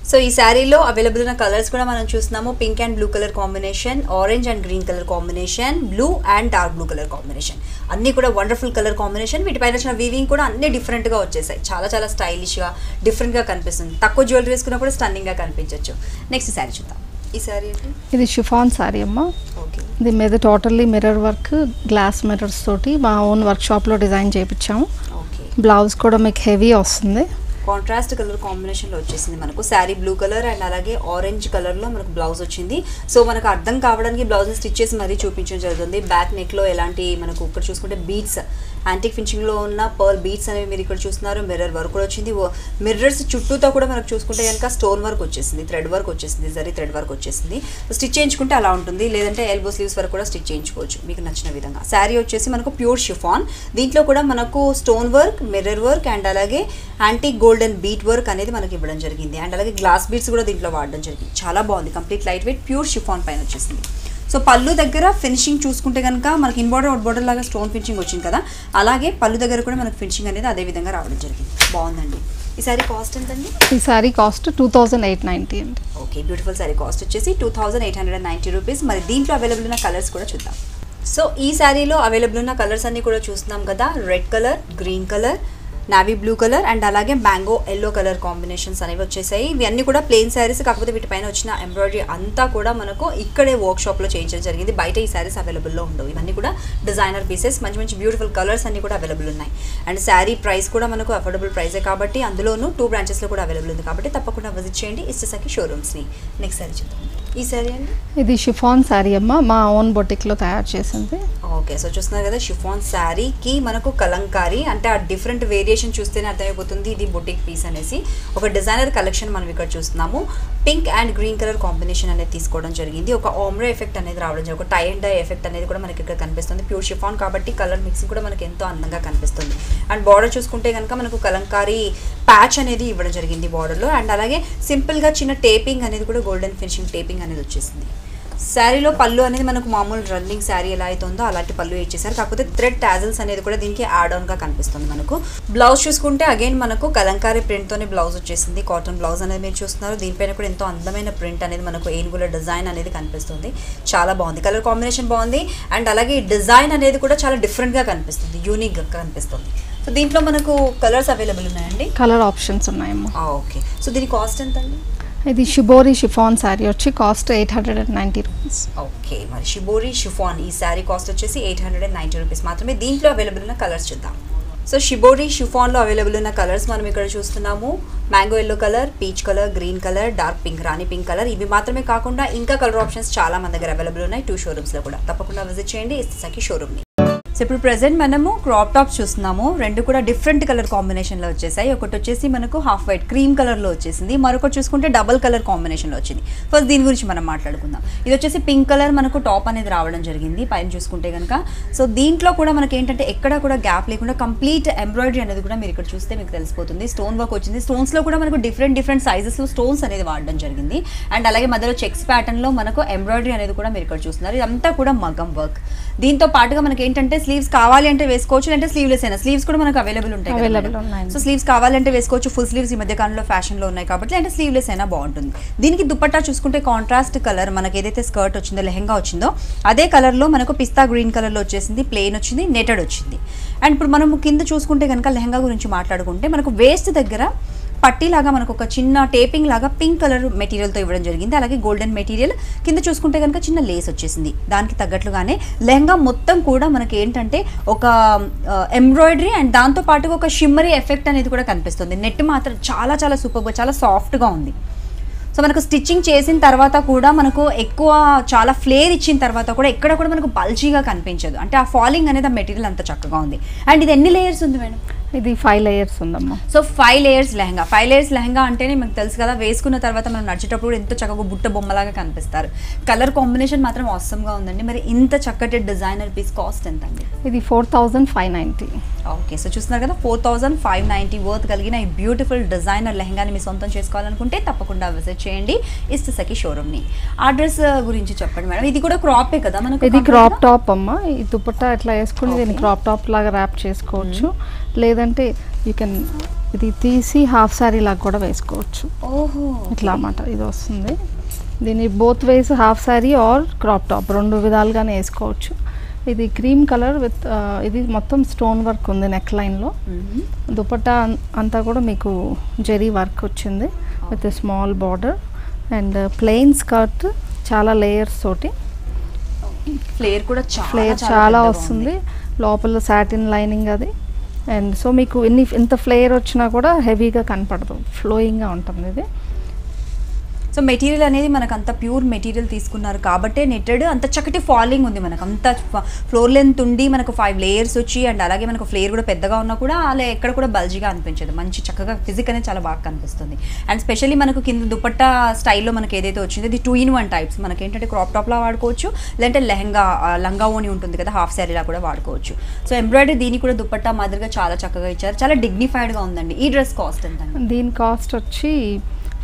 సో ఈ శారీలో అవైలబుల్ ఉన్న కలర్స్ కూడా మనం చూస్తున్నాము. Pink and blue colour combination, orange and green colour combination, blue and dark blue colour combination, అన్నీ కూడా వండర్ఫుల్ కలర్ కాంబినేషన్. వీటిపైన వచ్చిన వీవింగ్ కూడా అన్ని డిఫరెంట్గా వచ్చేసాయి. చాలా స్టైలిష్గా డిఫరెంట్గా కనిపిస్తుంది. తక్కువ జ్యువెలరీ వేసుకున్నా కూడా స్టన్నింగ్గా కనిపించవచ్చు. నెక్స్ట్ శారీ చూద్దాం. ఈ శారీ ఏంటి? ఇది షిఫాన్ శారీ అమ్మ. ఓకే, ఇది మీద totally mirror work, glass mirrors తోటి మా ఓన్ వర్క్ షాప్లో డిజైన్ చేయించాము. ఓకే, బ్లౌజ్ కూడా మీకు హెవీ వస్తుంది. కాంట్రాస్ట్ కలర్ కాంబినేషన్లో వచ్చేసింది మనకు. శారీ బ్లూ కలర్ అండ్ అలాగే ఆరెంజ్ కలర్లో మనకు బ్లౌజ్ వచ్చింది. సో మనకు అర్థం కావడానికి బ్లౌజ్ స్టిచ్ చేసి మరీ చూపించడం జరుగుతుంది. బ్యాక్ నెక్లో ఎలాంటి మనకు ఇక్కడ చూసుకుంటే బీడ్స్, యాంటిక్ ఫినిషింగ్లో ఉన్న పర్ల్ బీడ్స్ అనేవి మీరు ఇక్కడ చూస్తున్నారు. మిర్రర్ వర్క్ కూడా వచ్చింది. మిర్రర్స్ చుట్టూతో కూడా మనకు చూసుకుంటే కనుక స్టోన్ వర్క్ వచ్చేసింది, థ్రెడ్ వర్క్ వచ్చేసింది, జరీ థ్రెడ్ వర్క్ వచ్చేసింది. స్టిచ్ చేయించుకుంటే అలా ఉంటుంది, లేదంటే ఎల్బో స్లీవ్స్ వరకు కూడా స్టిచ్ చేయించుకోవచ్చు మీకు నచ్చిన విధంగా. శారీ వచ్చేసి మనకు ప్యూర్ షిఫాన్. దీంట్లో కూడా మనకు stone work, mirror work and అలాగే యాంటిక్ గోల్డెన్ బీట్ వర్క్ అనేది మనకి ఇవ్వడం జరిగింది. అండ్ అలాగే గ్లాస్ బీడ్స్ కూడా దీంట్లో వాడడం జరిగింది. చాలా బాగుంది. Complete light weight pure chiffon పైన వచ్చేసింది. సో పళ్ళు దగ్గర ఫినిషింగ్ చూసుకుంటే కనుక మనకి ఇన్ బార్డర్ అవుట్ బార్డర్ లాగా స్టోన్ ఫినిషింగ్ వచ్చింది కదా, అలాగే పళ్ళు దగ్గర కూడా మనకు ఫినిషింగ్ అనేది అదే విధంగా రావడం జరిగింది. బాగుందండి. ఈ సారీ కాస్ట్ ఎంతండి? ఈ సారీ కాస్ట్ 2890 అండి. ఓకే, బ్యూటిఫుల్ సారీ కాస్ట్ వచ్చేసి 2890 రూపీస్. మరి దీంట్లో అవైలబుల్ ఉన్న కలర్స్ కూడా చూద్దాం. సో ఈ శారీలో అవైలబుల్ ఉన్న కలర్స్ అన్ని కూడా చూస్తున్నాం కదా. Red colour, green colour, navy blue colour and అలాగే మ్యాంగో ఎల్లో కలర్ కాంబినేషన్స్ అనేవి వచ్చేసాయి. ఇవన్నీ కూడా ప్లెయిన్ శారీస్, కాకపోతే వీటిపైన వచ్చిన ఎంబ్రాయిడరీ అంతా కూడా మనకు ఇక్కడే వర్క్ షాప్లో చేయించడం జరిగింది. బయట ఈ శారీస్ అవైలబుల్లో ఉండవు. ఇవన్నీ కూడా డిజైనర్ పీసెస్, మంచి బ్యూటిఫుల్ కలర్స్ అన్ని కూడా అవైలబుల్ ఉన్నాయి. అండ్ శారీ ప్రైస్ కూడా మనకు అఫోర్డబుల్ ప్రైసే కాబట్టి అందులోనూ 2 బ్రాంచెస్లో కూడా అవైలబుల్ ఉంది కాబట్టి తప్పకుండా విజిట్ చేయండి ఇష్టసఖి షోరూమ్స్ని. నెక్స్ట్ శారీ చూద్దాం. ఈ శారీ అండి? ఇది షిఫాన్ శారీ అమ్మ, మా ఓన్ బొటిక్లో తయారు చేసింది. ఓకే, సో చూస్తున్నారు కదా, షిఫాన్ శారీకి మనకు కలంకారీ అంటే ఆ డిఫరెంట్ వేరియేషన్ చూస్తేనే అర్థమైపోతుంది ఇది బొటిక్ పీస్ అనేసి. ఒక డిజైనర్ కలెక్షన్ మనం ఇక్కడ చూస్తున్నాము. Pink and green colour combination అనేది తీసుకోవడం జరిగింది. ఒక ఆమ్రే ఎఫెక్ట్ అనేది రావడం జరిగింది. ఒక టై అండ్ డై ఎఫెక్ట్ అనేది కూడా మనకి ఇక్కడ కనిపిస్తుంది. ప్యూర్ షిఫాన్ కాబట్టి కలర్ మిక్సింగ్ కూడా మనకి ఎంతో అందంగా కనిపిస్తుంది. అండ్ బార్డర్ చూసుకుంటే కనుక మనకు కలంకారీ ప్యాచ్ అనేది ఇవ్వడం జరిగింది బార్డర్లో. అండ్ అలాగే సింపుల్గా చిన్న టేపింగ్ అనేది కూడా గోల్డెన్ ఫినిషింగ్ టేపింగ్ అనేది వచ్చేసింది. శారీలో పళ్ళు అనేది మనకు మామూలు రన్నింగ్ శారీ ఎలా అయితే ఉందో అలాంటి పళ్ళు ఇచ్చేసారు, కాకపోతే థ్రెడ్ టాజల్స్ అనేది కూడా దీనికి యాడ్ ఆన్ గా కనిపిస్తుంది మనకు. బ్లౌజ్ చూసుకుంటే అగైన్ మనకు కలంకారీ ప్రింట్ తోనే బ్లౌజ్ వచ్చేసింది, కాటన్ బ్లౌజ్ అనేది మీరు చూస్తున్నారు. దీనిపైన కూడా ఎంతో అందమైన ప్రింట్ అనేది మనకు ఏనుగుల డిజైన్ అనేది కనిపిస్తుంది, చాలా బాగుంది. కలర్ కాంబినేషన్ బాగుంది అండ్ అలాగే డిజైన్ అనేది కూడా చాలా డిఫరెంట్ గా కనిపిస్తుంది, యూనిక్ గా కనిపిస్తుంది. సో దీంట్లో మనకు కలర్స్ అవైలబుల్ ఉన్నాయండి, కలర్ ఆప్షన్స్ ఉన్నాయమ్మా. ఓకే, సో దీని కాస్ట్ ఎంత అండి? ఇది షిబోరి షిఫాన్ శారీ వచ్చి కాస్ట్ 890 రూపీస్. ఓకే, మరి షిబోరి షిఫాన్ ఈ శారీ కాస్ట్ వచ్చేసి 890 రూపీస్ మాత్రమే. దీంట్లో అవైలబుల్ ఉన్న కలర్స్ చూద్దాం. సో షిబోరి షిఫాన్లో అవైలబుల్ ఉన్న కలర్స్ మనం ఇక్కడ చూస్తున్నాము. Mango yellow colour, peach colour, green colour, dark pink, rani pink colour. ఇవి మాత్రమే కాకుండా ఇంకా కలర్ ఆప్షన్స్ చాలా మన దగ్గర అవైలబుల్ ఉన్నాయి 2 షోరూమ్స్లో కూడా. తప్పకుండా విజిట్ చేయండి ఇస్తసాకి షోరూమ్ని. సో ఇప్పుడు ప్రెసెంట్ మనము క్రాప్ టాప్స్ చూస్తున్నాము, రెండు కూడా డిఫరెంట్ కలర్ కాంబినేషన్లో వచ్చేసాయి. ఒకటి వచ్చేసి మనకు హాఫ్ వైట్ క్రీమ్ కలర్లో వచ్చేసింది, మరొకటి చూసుకుంటే డబల్ కలర్ కాంబినేషన్లో వచ్చింది. ఫస్ట్ దీని గురించి మనం మాట్లాడుకుందాం. ఇది వచ్చేసి పింక్ కలర్ మనకు టాప్ అనేది రావడం జరిగింది పైన చూసుకుంటే కనుక. సో దీంట్లో కూడా మనకి ఏంటంటే ఎక్కడ కూడా గ్యాప్ లేకుండా కంప్లీట్ ఎంబ్రాయిడరీ అనేది కూడా మీరు ఇక్కడ చూస్తే మీకు తెలిసిపోతుంది. స్టోన్ వర్క్ వచ్చింది, స్టోన్స్లో కూడా మనకు డిఫరెంట్ సైజెస్లో స్టోన్స్ అనేది వాడడం జరిగింది. అండ్ అలాగే మధ్యలో చెక్స్ ప్యాటర్న్లో మనకు ఎంబ్రాయిడరీ అనేది కూడా మీరు ఇక్కడ చూస్తున్నారు. ఇదంతా కూడా మగ్గం వర్క్. దీంతో పాటుగా మనకి ఏంటంటే స్లీవ్స్ కావాలి అంటే వేసుకోవచ్చు, అంటే స్లీవ్లెస్ అయినా స్లీవ్స్ కూడా మనకు అవైలబుల్ ఉంటాయి. సో స్లీవ్స్ కావాలంటే వేసుకోవచ్చు, ఫుల్ స్లీవ్స్ ఈ మధ్య కాలంలో ఫ్యాషన్లో ఉన్నాయి కాబట్టి, అంటే స్లీవ్లెస్ అయినా బాగుంటుంది. దీనికి దుపట్టా చూసుకుంటే కాంట్రాస్ట్ కలర్ మనకి ఏదైతే స్కర్ట్ వచ్చిందో లెహంగా వచ్చిందో అదే కలర్లో మనకు పిస్తా గ్రీన్ కలర్లో వచ్చేసింది, ప్లెయిన్ వచ్చింది, నెటెడ్ వచ్చింది. అండ్ ఇప్పుడు మనం కింద చూసుకుంటే కనుక లెహంగా గురించి మాట్లాడుకుంటే మనకు వేస్ట్ దగ్గర పట్టీలాగా మనకు ఒక చిన్న టేపింగ్ లాగా పింక్ కలర్ మెటీరియల్తో ఇవ్వడం జరిగింది. అలాగే గోల్డెన్ మెటీరియల్ కింద చూసుకుంటే కనుక చిన్న లేస్ వచ్చేసింది. దానికి తగ్గట్లుగానే లెహంగా మొత్తం కూడా మనకి ఏంటంటే ఒక ఎంబ్రాయిడరీ అండ్ దాంతో పాటుగా ఒక షిమ్మరీ ఎఫెక్ట్ అనేది కూడా కనిపిస్తుంది. నెట్ మాత్రం చాలా చాలా సూపర్గా చాలా సాఫ్ట్గా ఉంది. సో మనకు స్టిచ్చింగ్ చేసిన తర్వాత కూడా మనకు ఎక్కువ చాలా ఫ్లేర్ ఇచ్చిన తర్వాత కూడా ఎక్కడ కూడా మనకు బల్జీగా కనిపించదు, అంటే ఆ ఫాలింగ్ అనేది ఆ మెటీరియల్ అంత చక్కగా ఉంది. అండ్ ఇది ఎన్ని లేయర్స్ ఉంది మేడం? ఇది 5 లేయర్స్ ఉందమ్మా. So 5 layers lehenga. 5 layers lehenga అంటేనే మనకు తెలుసు కదా, వేసుకున్న తర్వాత మనం నడిచేటప్పుడు ఎంతో చక్కగా బుట్ట బొమ్మలాగా కనిపిస్తారు. కలర్ కాంబినేషన్ మాత్రం ఆసమ్గా ఉందండి. మరి ఇంత చక్కటి డిజైనర్ పీస్ కాస్ట్ ఎంత అండి? ఇది 4590. ఓకే, సో చూస్తున్నారు కదా 4590 వర్త్ కలిగిన ఈ బ్యూటిఫుల్ డిజైనర్ లెహంగాని మీ సొంతం చేసుకోవాలనుకుంటే తప్పకుండా విజిట్ చేయండి ఇస్తసాకి షోరూమ్ని. ఆ డ్రెస్ గురించి చెప్పండి మేడం. ఇది కూడా క్రాపే కదా మనకు? ఇది క్రాప్ టాప్ అమ్మా. ఈ దుపట్టా ఎట్లా వేసుకుని దీన్ని క్రాప్ టాప్ లాగా ర్యాప్ చేసుకోవచ్చు, లేదంటే యూ కెన్ ఇది తీసి హాఫ్ శారీ లాగా కూడా వేసుకోవచ్చు. ఓహో, ఇట్లా అన్నమాట ఇది వస్తుంది. దీన్ని both ways half sari or crop top రెండు విధాలుగానే వేసుకోవచ్చు. ఇది క్రీమ్ కలర్ విత్ ఇది మొత్తం స్టోన్ వర్క్ ఉంది నెక్ లైన్లో. దుపట్టా అంతా కూడా మీకు జెరీ వర్క్ వచ్చింది with small border and plain skirt, చాలా లేయర్స్ తోటి. ఫ్లేర్ కూడా ఫ్లేర్ చాలా వస్తుంది, లోపల సాటిన్ లైనింగ్ అది. అండ్ సో మీకు ఇంత ఫ్లేర్ వచ్చినా కూడా హెవీగా కనపడదు, ఫ్లోయింగ్గా ఉంటుంది ఇది. సో మెటీరియల్ అనేది మనకు అంత ప్యూర్ మెటీరియల్ తీసుకున్నారు కాబట్టి నెట్టెడ్ అంత చక్కటి ఫాలింగ్ ఉంది. మనకు అంత ఫ్లోర్ లెంత్ ఉండి మనకు 5 లేయర్స్ వచ్చి అండ్ అలాగే మనకు ఫ్లేర్ కూడా పెద్దగా ఉన్నా కూడా అలా ఎక్కడ కూడా బల్జీగా అనిపించదు, మంచి చక్కగా ఫిజిక్ అనేది చాలా బాగా కనిపిస్తుంది. అండ్ స్పెషల్లీ మనకు కింద దుపట్టా స్టైల్లో మనకి ఏదైతే వచ్చిందో ఇది 2-in-1 టైప్స్. మనకి ఏంటంటే క్రాప్ టాప్లా వాడుకోవచ్చు, లేదంటే లెహంగా లంగా ఓని ఉంటుంది కదా హాఫ్ శారీలా కూడా వాడుకోవచ్చు. సో ఎంబ్రాయిడరీ దీనికి కూడా దుపట్టా మాదిరిగా చాలా చక్కగా ఇచ్చారు, చాలా డిగ్నిఫైడ్గా ఉందండి. ఈ డ్రెస్ కాస్ట్ ఎంత? దీని కాస్ట్ వచ్చి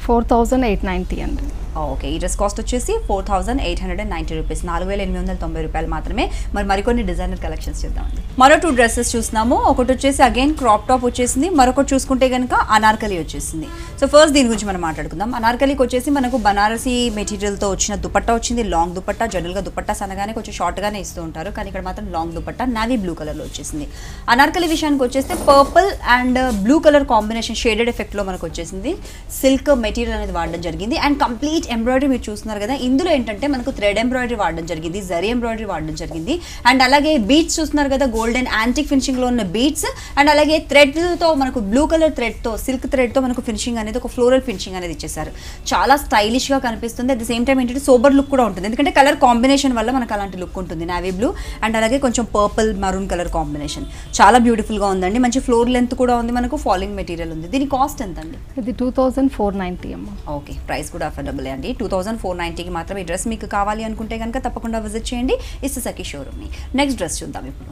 4890 అండి. ఓకే, ఈ డ్రెస్ కాస్ట్ వచ్చేసి 4890 రూపీస్, 4890 రూపాయలు మాత్రమే. మరికొన్ని డిజైనర్ కలెక్షన్స్ చూద్దామండి. మరో 2 డ్రెస్సెస్ చూస్తున్నాము. ఒకటి వచ్చేసి అగైన్ క్రాప్ టాప్ వచ్చేసింది, మరొకటి చూసుకుంటే కనుక అనార్కలి వచ్చేసింది. సో ఫస్ట్ దీని గురించి మనం మాట్లాడుకుందాం. అనార్కలికి వచ్చేసి మనకు బనారసీ మెటీరియల్తో వచ్చిన దుపట్టా వచ్చింది, లాంగ్ దుపట్టా. జనరల్గా దుపట్టాస్ అనగానే కొంచెం షార్ట్గానే ఇస్తూ ఉంటారు, కానీ ఇక్కడ మాత్రం లాంగ్ దుపట్టా నావీ బ్లూ కలర్లో వచ్చేసింది. అనార్కలి విషయానికి వచ్చేస్తే purple and blue colour combination shaded ఎఫెక్ట్లో మనకు వచ్చేసింది. సిల్క్ మెటీరియల్ అనేది వాడడం జరిగింది అండ్ కంప్లీట్ ఎంబ్రాయిడరీ మీరు చూస్తున్నారు కదా. ఇందులో ఏంటంటే మనకు థ్రెడ్ ఎంబ్రాయిడరీ వాడడం జరిగింది, జరీ ఎంబ్రాయిడరీ వాడడం జరిగింది అండ్ అలాగే బీట్స్ చూస్తున్నారు కదా, గోల్డెన్ యాంటిక్ ఫినిషింగ్లో ఉన్న బీట్స్ అండ్ అలాగే థ్రెడ్తో మనకు బ్లూ కలర్ థ్రెడ్తో సిల్క్ థ్రెడ్తో మనకు ఫినిషింగ్ అనేది ఒక ఫ్లోరల్ ఫినిషింగ్ అనేది ఇచ్చేసారు. చాలా స్టైలిష్గా కనిపిస్తుంది. అట్ ద సేమ్ టైం ఏంటంటే సోబర్ లుక్ కూడా ఉంటుంది, ఎందుకంటే కలర్ కాంబినేషన్ వల్ల మనకు అలాంటి లుక్ ఉంటుంది. నావీ బ్లూ అండ్ అలాగే కొంచెం పర్పుల్ మరూన్ కలర్ కాంబినేషన్ చాలా బ్యూటిఫుల్గా ఉందండి. మంచి ఫ్లోర్ లెంత్ కూడా ఉంది, మనకు ఫాలింగ్ మెటీరియల్ ఉంది. దీని కాస్ట్ ఎంత అండి? ఇది 2490 అమ్మ. ఓకే, ప్రైస్ కూడా అఫోర్డబుల్ అండి. 2490కి మాత్రం ఈ డ్రెస్ మీకు కావాలి అనుకుంటే కనుక తప్పకుండా విజిట్ చేయండి ఇస్తసాకి షోరూమ్ని. నెక్స్ట్ డ్రెస్ చూద్దాం ఇప్పుడు.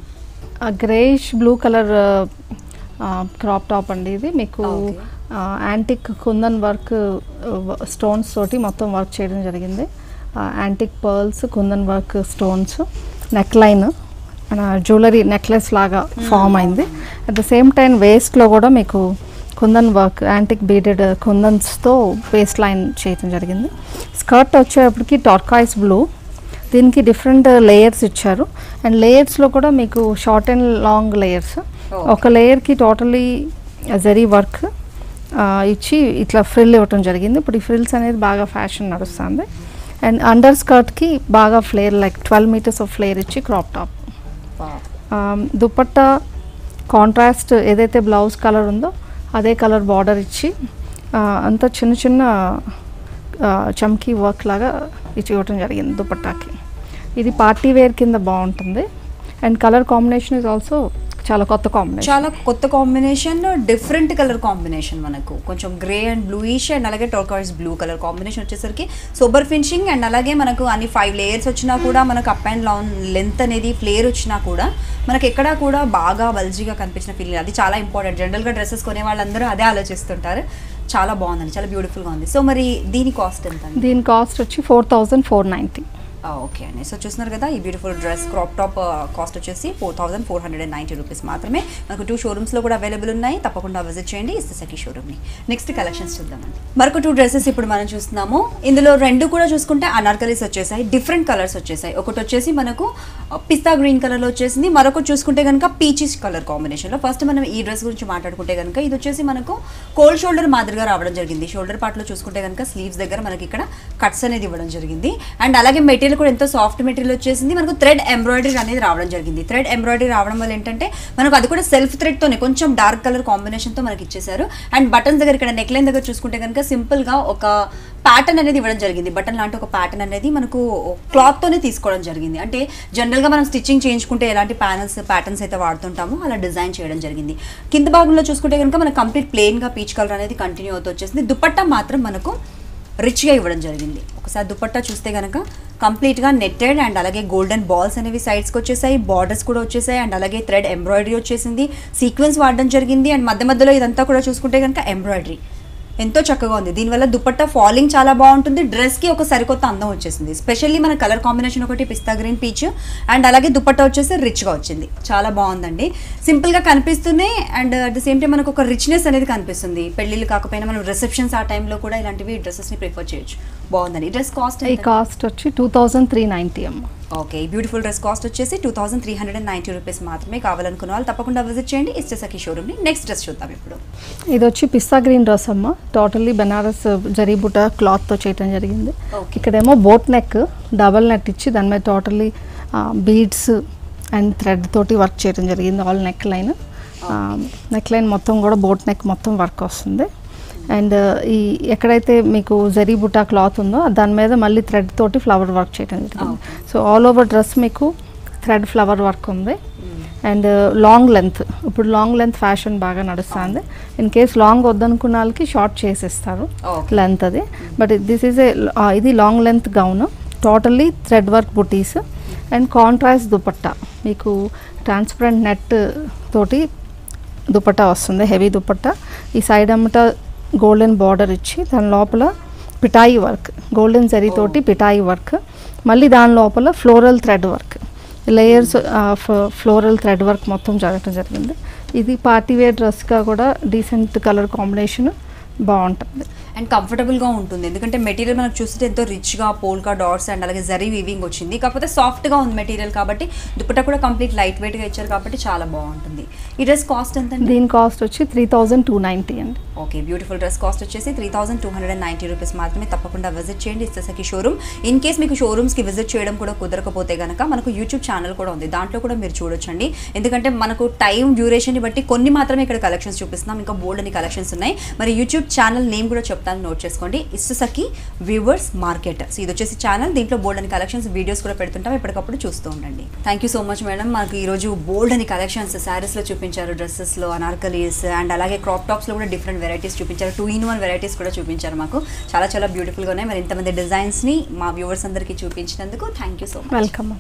Greyish blue colour crop top అండి. ఇది మీకు యాంటిక్ కుందన్ వర్క్ స్టోన్స్ తోటి మొత్తం వర్క్ చేయడం జరిగింది. Antique pearls, kundan work stones, neck line, jewellery necklace లాగా ఫామ్ అయింది. అట్ ద సేమ్ టైం వేస్ట్లో కూడా మీకు కుందన్ వర్క్ యాంటిక్ బీడెడ్ కుందన్స్తో వేస్ట్ లైన్ చేయడం జరిగింది. స్కర్ట్ వచ్చేటప్పటికి టార్కాయిస్ బ్లూ, దీనికి డిఫరెంట్ లేయర్స్ ఇచ్చారు. అండ్ లేయర్స్లో కూడా మీకు షార్ట్ అండ్ లాంగ్ లేయర్స్. ఒక లేయర్కి టోటలీ జరీ వర్క్ ఇచ్చి ఇట్లా ఫ్రిల్ ఇవ్వటం జరిగింది. ఇప్పుడు ఈ ఫ్రిల్స్ అనేది బాగా ఫ్యాషన్ నడుస్తుంది. అండ్ అండర్ స్కర్ట్కి బాగా flare like 12 meters of flare ఇచ్చి క్రాప్ టాప్. దుపట్టా కాంట్రాస్ట్ ఏదైతే బ్లౌజ్ కలర్ ఉందో అదే కలర్ బార్డర్ ఇచ్చి అంతా చిన్న చిన్న చమ్కీ వర్క్ లాగా ఇచ్చి ఇవ్వటం జరిగింది దుపట్టాకి. ఇది పార్టీ వేర్ కింద బాగుంటుంది. And colour combination is also చాలా కొత్త కాంబినేషన్, డిఫరెంట్ కలర్ కాంబినేషన్. మనకు కొంచెం గ్రే అండ్ బ్లూయిష్ అండ్ అలాగే టర్కాయిస్ బ్లూ కలర్ కాంబినేషన్ వచ్చేసరికి సూపర్ ఫినిషింగ్. అండ్ అలాగే మనకు అన్ని 5 layers వచ్చినా కూడా మనకు అప్ అండ్ డౌన్ లెంత్ అనేది ఫ్లేర్ వచ్చినా కూడా మనకి ఎక్కడా కూడా బాగా బల్జీగా కనిపించిన ఫీలింగ్, అది చాలా ఇంపార్టెంట్. జనరల్గా డ్రెస్సెస్ కొనే వాళ్ళందరూ అదే ఆలోచిస్తుంటారు. చాలా బాగుందండి, చాలా బ్యూటిఫుల్గా ఉంది. సో మరి దీని కాస్ట్ ఎంత? దీని కాస్ట్ వచ్చి 4,490. ఓకే అండి. సో చూస్తున్నారు కదా, ఈ beautiful dress crop top cost వచ్చేసి 4,490 రూపీస్ మాత్రమే. మనకు 2 showrooms లో కూడా అవైలబుల్ ఉన్నాయి. తప్పకుండా విజిట్ చేయండి ఇస్తసఖి షోరూమ్ని. నెక్స్ట్ కలెక్షన్స్ చూద్దామండి. మరొక 2 dresses ఇప్పుడు మనం చూస్తున్నాము. ఇందులో 2 కూడా చూసుకుంటే అనార్కలీస్ వచ్చేసాయి, డిఫరెంట్ కలర్స్ వచ్చేసాయి. ఒకటి వచ్చేసి మనకు పిస్తా గ్రీన్ కలర్లో వచ్చేసింది, మరొకటి చూసుకుంటే కనుక పీచిష్ కలర్ కాంబినేషన్లో. ఫస్ట్ మనం ఈ డ్రెస్ గురించి మాట్లాడుకుంటే కనుక ఇది వచ్చేసి మనకు కోల్డ్ షోల్డర్ మాదిరిగా రావడం జరిగింది. షోల్డర్ పార్ట్లో చూసుకుంటే కనుక స్లీవ్స్ దగ్గర మనకి ఇక్కడ కట్స్ అనేది ఇవ్వడం జరిగింది. అండ్ అలాగే మెటీరియల్ కూడా ఎంతో సాఫ్ట్ మెటీరియల్ వచ్చేసింది. మనకు థ్రెడ్ ఎంబ్రాయిడరీ అనేది రావడం జరిగింది. థ్రెడ్ ఎంబ్రాయిడరీ రావడం వల్ల ఏంటంటే మనకు అది కూడా సెల్ఫ్ థ్రెడ్తోనే కొంచెం డార్క్ కలర్ కాంబినేషన్తో మనకి ఇచ్చేసారు. అండ్ బటన్స్ దగ్గర ఇక్కడ నెక్ లైన్ దగ్గర చూసుకుంటే కనుక సింపుల్గా ఒక ప్యాటర్న్ అనేది ఇవ్వడం జరిగింది. బటన్ లాంటి ఒక ప్యాటర్న్ అనేది మనకు క్లాత్తోనే తీసుకోవడం జరిగింది. అంటే జనరల్గా మనం స్టిచ్చింగ్ చేయించుకుంటే ఎలాంటి ప్యాటర్న్స్ అయితే వాడుతుంటామో అలా డిజైన్ చేయడం జరిగింది. కింద భాగంలో చూసుకుంటే కనుక మనకు కంప్లీట్ ప్లెయిన్గా పీచ్ కలర్ అనేది కంటిన్యూ అవుతూ వచ్చేసింది. దుపట్టా మాత్రం మనకు రిచ్గా ఇవ్వడం జరిగింది. ఒకసారి దుపట్టా చూస్తే కనుక కంప్లీట్గా నెట్టెడ్ అండ్ అలాగే గోల్డెన్ బాల్స్ అనేవి సైడ్స్కి వచ్చేసాయి, బార్డర్స్ కూడా వచ్చేసాయి. అండ్ అలాగే థ్రెడ్ ఎంబ్రాయిడరీ వచ్చేసింది, సీక్వెన్స్ వాడడం జరిగింది. అండ్ మధ్య మధ్యలో ఇదంతా కూడా చూసుకుంటే కనుక ఎంబ్రాయిడరీ ఎంతో చక్కగా ఉంది. దీనివల్ల దుపట్టా ఫాలింగ్ చాలా బాగుంటుంది. డ్రెస్కి ఒక సరికొత్త అందం వచ్చేసింది. స్పెషల్లీ మన కలర్ కాంబినేషన్ ఒకటి పిస్తా గ్రీన్ పీచ్ అండ్ అలాగే దుపట్టా వచ్చేసి రిచ్గా వచ్చింది. చాలా బాగుందండి. సింపుల్గా కనిపిస్తున్నాయి and at the same time మనకు ఒక రిచ్నెస్ అనేది కనిపిస్తుంది. పెళ్ళిళ్ళు కాకపోయినా మనం రిసెప్షన్స్ ఆ టైంలో కూడా ఇలాంటివి డ్రెస్సెస్ని ప్రిఫర్ చేయొచ్చు. బాగుందండి. ఈ డ్రెస్ కాస్ట్ వచ్చి 2,390 అమ్మ. ఓకే, ఈ బ్యూటిఫుల్ డ్రెస్ కాస్ట్ వచ్చేసి 2,390 రూపీస్ మాత్రమే. కావాలనుకున్న వాళ్ళు తప్పకుండా విజిట్ చేయండి ఇస్తసఖి షోరూమ్ని. నెక్స్ట్ డ్రెస్ చూద్దాం ఇప్పుడు. ఇది వచ్చి పిస్తా గ్రీన్ డ్రెస్ అమ్మ. టోటల్లీ బెనారస్ జరీ బుట్ట క్లాత్తో చేయడం జరిగింది. ఇక్కడేమో బోట్ నెక్ డబల్ నెట్ ఇచ్చి దాని మీద టోటల్లీ బీడ్స్ అండ్ థ్రెడ్ తోటి వర్క్ చేయడం జరిగింది. ఆల్ నెక్ లైన్ మొత్తం కూడా బోట్ నెక్ మొత్తం వర్క్ వస్తుంది. అండ్ ఈ ఎక్కడైతే మీకు జరీ బుట్టా క్లాత్ ఉందో దాని మీద మళ్ళీ థ్రెడ్ తోటి ఫ్లవర్ వర్క్ చేయడం జరిగింది. సో ఆల్ ఓవర్ డ్రెస్ మీకు థ్రెడ్ ఫ్లవర్ వర్క్ ఉంది. అండ్ లాంగ్ లెంత్, ఇప్పుడు లాంగ్ లెంత్ ఫ్యాషన్ బాగా నడుస్తుంది. ఇన్ కేస్ లాంగ్ వద్దనుకున్న వాళ్ళకి షార్ట్ చేసేస్తారు లెంత్ అది. బట్ దిస్ ఈజ్ ఇది long length gown, totally thread work buttis and contrast dupatta. మీకు ట్రాన్స్పరెంట్ నెట్ తోటి దుపట్టా వస్తుంది, హెవీ దుపట్టా. ఈ సైడ్ అమ్మట గోల్డెన్ బార్డర్ ఇచ్చి దాని లోపల పిటాయి వర్క్, గోల్డెన్ జరీ తోటి పిటాయి వర్క్, మళ్ళీ దాని లోపల floral thread work, layers floral thread work మొత్తం జరగటం జరిగింది. ఇది పార్టీ వేర్ డ్రెస్గా కూడా డీసెంట్ కలర్ కాంబినేషన్ బాగుంటుంది అండ్ కంఫర్టబుల్గా ఉంటుంది. ఎందుకంటే మెటీరియల్ మనకు చూస్తే ఎంతో రిచ్గా పోల్కా డాట్స్ అండ్ అలాగే జరీ వీవింగ్ వచ్చింది. కాకపోతే సాఫ్ట్గా ఉంది మెటీరియల్ కాబట్టి దుపట్టా కూడా కంప్లీట్ లైట్ వెయిట్గా ఇచ్చారు కాబట్టి చాలా బాగుంటుంది. ఈ డ్రెస్ కాస్ట్ ఎంత? దీని కాస్ట్ వచ్చి 3,290 అండి. ఓకే, బ్యూటిఫుల్ డ్రెస్ కాస్ట్ వచ్చేసి 3,290 రూపీస్ మాత్రమే. తప్పకుండా విజిట్ చేయండి ఇస్తసఖి షోరూమ్. ఇన్ కేస్ మీకు షోరూమ్స్కి విజిట్ చేయడం కూడా కుదరకపోతే కనుక మనకు యూట్యూబ్ ఛానల్ కూడా ఉంది, దాంట్లో కూడా మీరు చూడొచ్చండి. ఎందుకంటే మనకు టైం డ్యూరేషన్ని బట్టి కొన్ని మాత్రమే ఇక్కడ కలెక్షన్స్ చూపిస్తున్నాం, ఇంకా బోల్డ్ అని కలెక్షన్స్ ఉన్నాయి. మరి యూట్యూబ్ ఛానల్ నేమ్ కూడా చెప్తాను, నోట్ చేసుకోండి, ఇస్తసఖి వ్యూవర్స్ మార్కెట్. సో ఇది వచ్చేసి ఛానల్, దీంట్లో బోల్డ్ అని కలెక్షన్స్ వీడియోస్ కూడా పెడుతుంటాం, ఎప్పటికప్పుడు చూస్తూ ఉండండి. Thank you so much madam. మనకు ఈరోజు బోల్డ్ అని కలెక్షన్స్ శారీస్లో చూపించారు, డ్రెస్సెస్లో, అనార్కలీస్ అండ్ అలాగే క్రాప్ టాప్స్లో కూడా డిఫరెంట్ వెరైటీస్ చూపించారు, 2-in-1 వెరైటీస్ కూడా చూపించారు. మాకు చాలా చాలా బ్యూటిఫుల్గా ఉన్నాయి. మరి ఇంతమంది డిజైన్స్ని మా వ్యూవర్స్ అందరికీ చూపించినందుకు thank you so much. Welcome.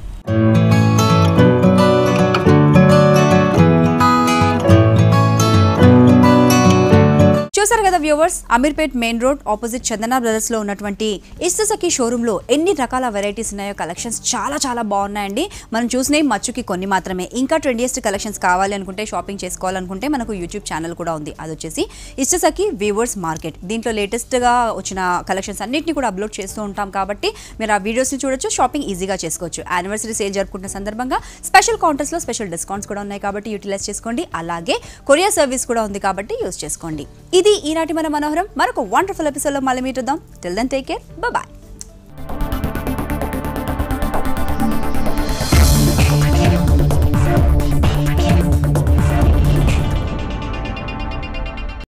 చూసారు కదా కదా viewers, Ameerpet main road opposite Chandana brothers లో ఉన్నటువంటి ఇష్టసఖి షోరూమ్ లో ఎన్ని రకాల వెరైటీస్ ఉన్నాయో, కలెక్షన్స్ చాలా చాలా బాగున్నాయండి. మనం చూసినవి మచ్చుకి కొన్ని మాత్రమే. ఇంకా ట్రెండియస్ట్ కలెక్షన్స్ కావాలి అనుకుంటే, షాపింగ్ చేసుకోవాలనుకుంటే మనకు యూట్యూబ్ ఛానల్ కూడా ఉంది. అది వచ్చేసి ఇష్టసఖి వీవర్స్ మార్కెట్. దీంట్లో లేటెస్ట్ గా వచ్చిన కలెక్షన్స్ అన్నిటిని కూడా అప్లోడ్ చేస్తూ ఉంటాం కాబట్టి మీరు ఆ వీడియోస్ ని చూడొచ్చు, షాపింగ్ ఈజీగా చేసుకోవచ్చు. యానివర్సరీ సేల్ జరుపుకుంటున్న సందర్భంగా స్పెషల్ కౌంటర్స్ లో స్పెషల్ డిస్కౌంట్స్ కూడా ఉన్నాయి కాబట్టి యూటిలైజ్ చేసుకోండి. అలాగే కొరియర్ సర్వీస్ కూడా ఉంది కాబట్టి యూజ్ చేసుకోండి. ఇది ఈనాటి మన మనోహరం. మరొక వండర్ఫుల్ ఎపిసోడ్ లో మళ్ళీ మీట్ అవుదాం. Till then take care, bye by.